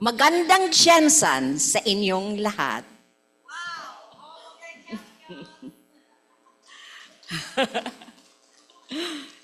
Magandang tiyansan sa inyong lahat.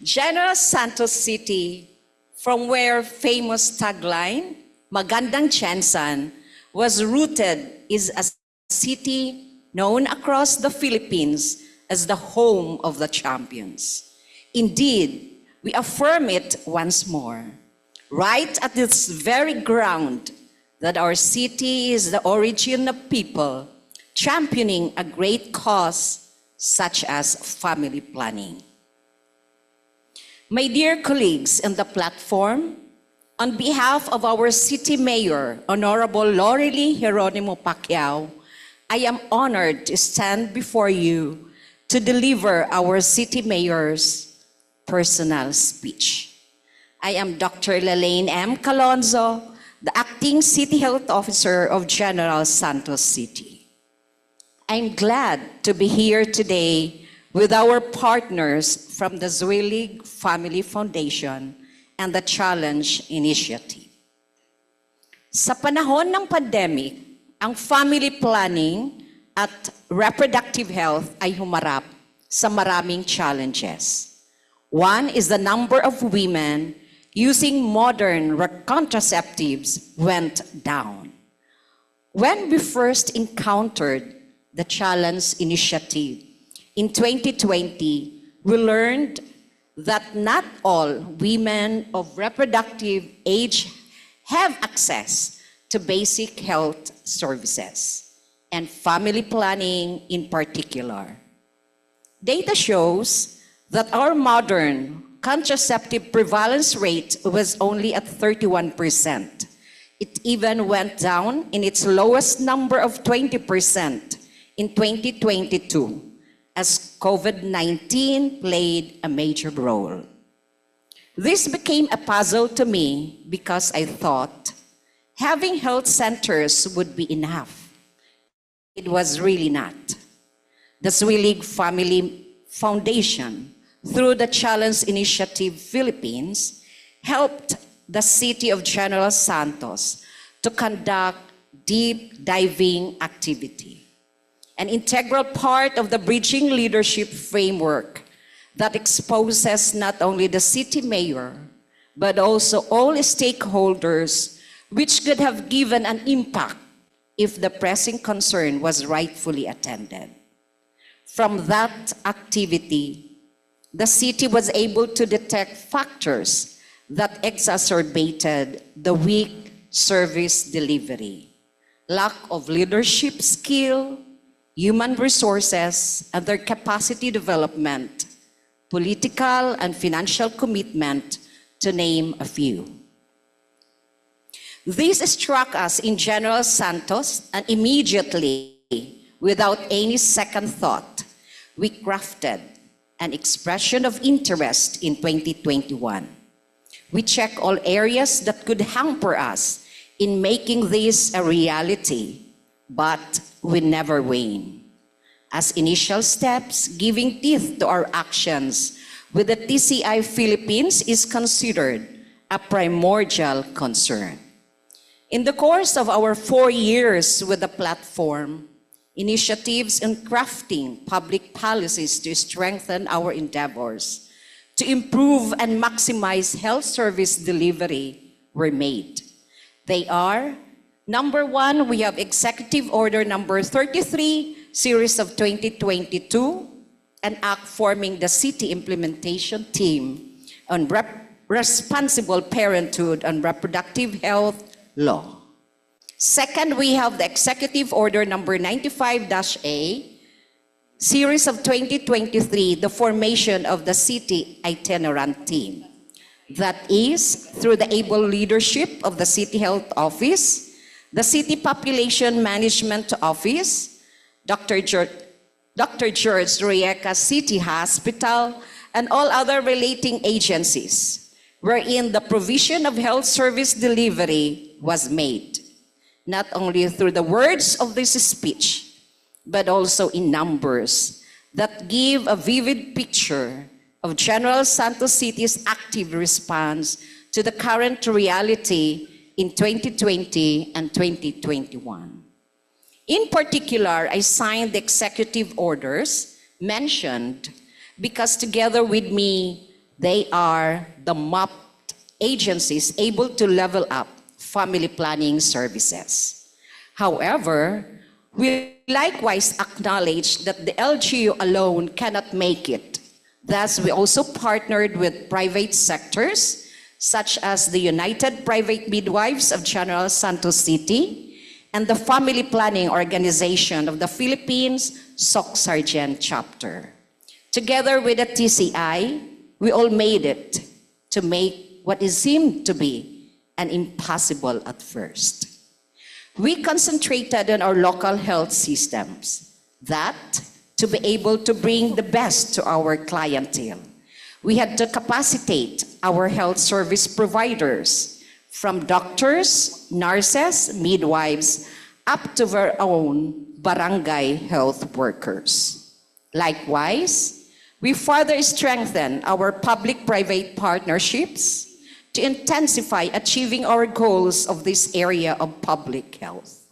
General Santos City, from where famous tagline, Magandang Tiyansan, was rooted, is a city known across the Philippines as the home of the champions. Indeed, we affirm it once more, right at this very ground, that our city is the origin of people championing a great cause such as family planning. My dear colleagues on the platform, on behalf of our City Mayor, Honorable Lorelie Geronimo Pacquiao, I am honored to stand before you to deliver our City Mayor's personal speech. I am Dr. Lalaine M. Calonzo, the Acting City Health Officer of General Santos City. I'm glad to be here today with our partners from the Zwillig Family Foundation and the Challenge Initiative. Sa panahon ng pandemic, ang family planning at reproductive health ay humarap sa maraming challenges. One is the number of women using modern contraceptives went down. When we first encountered the Challenge Initiative in 2020, we learned that not all women of reproductive age have access to basic health services, and family planning in particular. Data shows that our modern contraceptive prevalence rate was only at 31%. It even went down in its lowest number of 20% in 2022, as COVID-19 played a major role. This became a puzzle to me because I thought having health centers would be enough. It was really not. The Zwillig Family Foundation, through the Challenge Initiative Philippines, helped the city of General Santos to conduct deep diving activity, an integral part of the Bridging Leadership Framework that exposes not only the city mayor, but also all stakeholders, which could have given an impact if the pressing concern was rightfully attended. From that activity, the city was able to detect factors that exacerbated the weak service delivery, lack of leadership skill, human resources, and their capacity development, political and financial commitment, to name a few. This struck us in General Santos, and immediately, without any second thought, we crafted an expression of interest in 2021. We checked all areas that could hamper us in making this a reality, but we never wane. As initial steps, giving teeth to our actions with the TCI Philippines is considered a primordial concern. In the course of our 4 years with the platform, initiatives in crafting public policies to strengthen our endeavors to improve and maximize health service delivery were made. They are: number one, we have Executive Order number 33, series of 2022, an act forming the city implementation team on responsible parenthood and reproductive health law. Second, we have the Executive Order number 95-A, series of 2023, the formation of the city itinerant team. That is, through the able leadership of the City Health Office, the City Population Management Office, Dr. George Rijeka City Hospital, and all other relating agencies, wherein the provision of health service delivery was made, not only through the words of this speech, but also in numbers that give a vivid picture of General Santos City's active response to the current reality in 2020 and 2021. In particular, I signed the executive orders mentioned because together with me, they are the MAP agencies able to level up family planning services. However, we likewise acknowledge that the LGU alone cannot make it. Thus, we also partnered with private sectors, such as the United Private Midwives of General Santos City and the Family Planning Organization of the Philippines, SOC Sargent Chapter. Together with the TCI, we all made it to make what is seemed to be an impossible at first. We concentrated on our local health systems, that to be able to bring the best to our clientele. We had to capacitate our health service providers, from doctors, nurses, midwives, up to our own barangay health workers. Likewise, we further strengthen our public-private partnerships to intensify achieving our goals of this area of public health.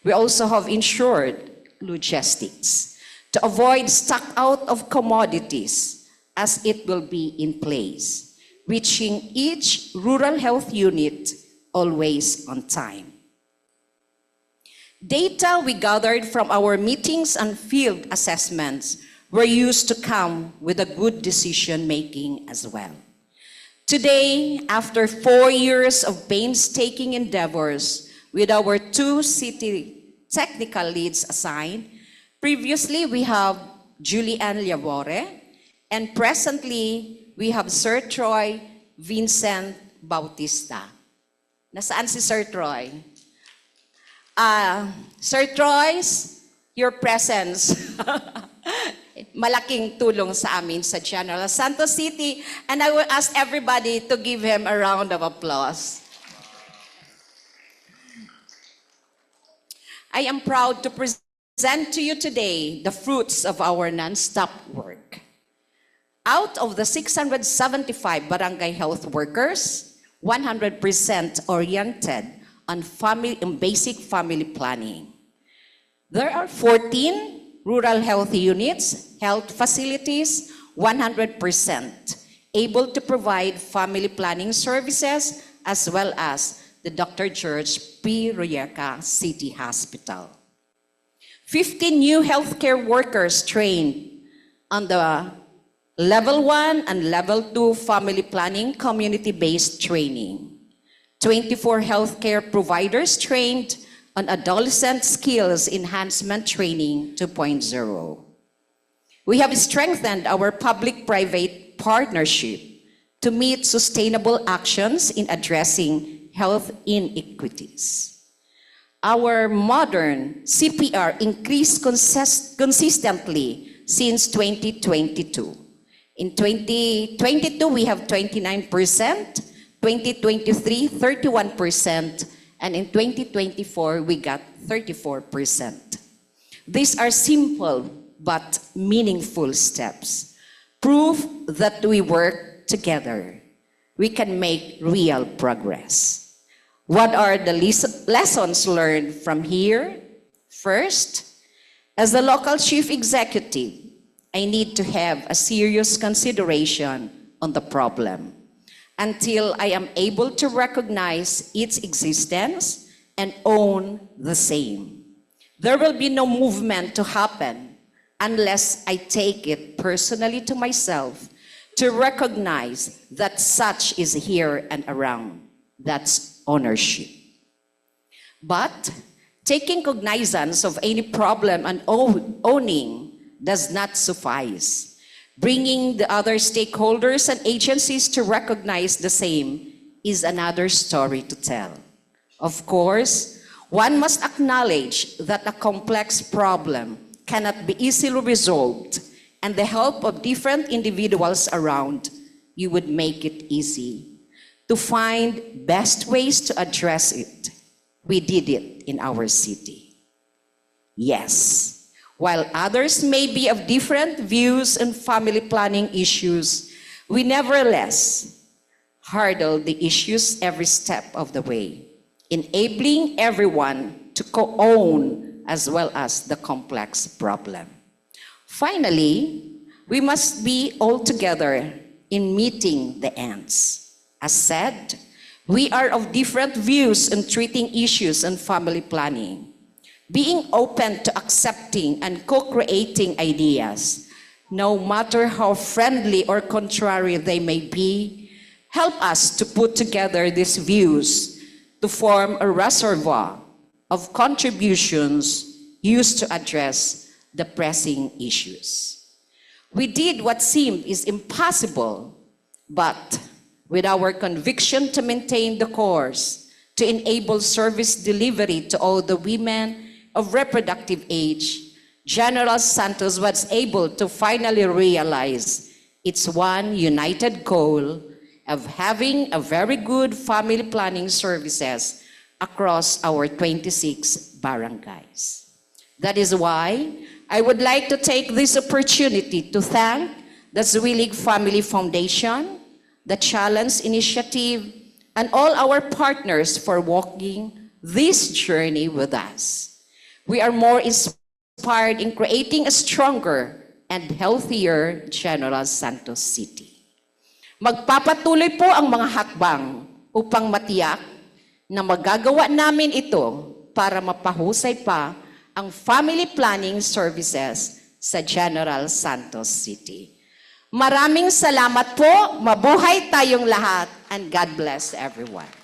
We also have ensured logistics to avoid stock out of commodities as it will be in place, reaching each rural health unit always on time. Data we gathered from our meetings and field assessments were used to come with a good decision-making as well. Today, after 4 years of painstaking endeavors with our 2 city technical leads assigned, previously we have Julian Liabore, and presently we have Sir Troy Vincent Bautista. Nasaan si Sir Troy? Sir Troy's, your presence. Malaking tulong sa amin sa General Santos City, and I will ask everybody to give him a round of applause. I am proud to present to you today the fruits of our non-stop work. Out of the 675 barangay health workers, 100% oriented on basic family planning. There are 14 rural health units, health facilities, 100% able to provide family planning services, as well as the Dr. George P. Royeca City Hospital. 15 new healthcare workers trained on the Level 1 and Level 2 family planning community-based training. 24 healthcare providers trained on Adolescent Skills Enhancement Training 2.0. We have strengthened our public-private partnership to meet sustainable actions in addressing health inequities. Our modern CPR increased consistently since 2022. In 2022, we have 29%, 2023, 31%, and in 2024, we got 34%. These are simple but meaningful steps. Proof that we work together, we can make real progress. What are the lessons learned from here? First, as the local chief executive, I need to have a serious consideration on the problem until I am able to recognize its existence and own the same. There will be no movement to happen unless I take it personally to myself to recognize that such is here and around. That's ownership. But taking cognizance of any problem and owning does not suffice. Bringing the other stakeholders and agencies to recognize the same is another story to tell. Of course, one must acknowledge that a complex problem cannot be easily resolved, and the help of different individuals around you would make it easy to find best ways to address it. We did it in our city. Yes. While others may be of different views on family planning issues, we nevertheless hurdle the issues every step of the way. enabling everyone to co-own as well as the complex problem. Finally, we must be all together in meeting the ends. As said, we are of different views in treating issues in family planning. Being open to accepting and co-creating ideas, no matter how friendly or contrary they may be, help us to put together these views to form a reservoir of contributions used to address the pressing issues. We did what seemed is impossible, but with our conviction to maintain the course, to enable service delivery to all the women of reproductive age, General Santos was able to finally realize its one united goal of having a very good family planning services across our 26 barangays. That is why I would like to take this opportunity to thank the Zwilig Family Foundation, the Challenge Initiative, and all our partners for walking this journey with us. We are more inspired in creating a stronger and healthier General Santos City. Magpapatuloy po ang mga hakbang upang matiyak na magagawa namin ito para mapahusay pa ang family planning services sa General Santos City. Maraming salamat po, mabuhay tayong lahat, and God bless everyone.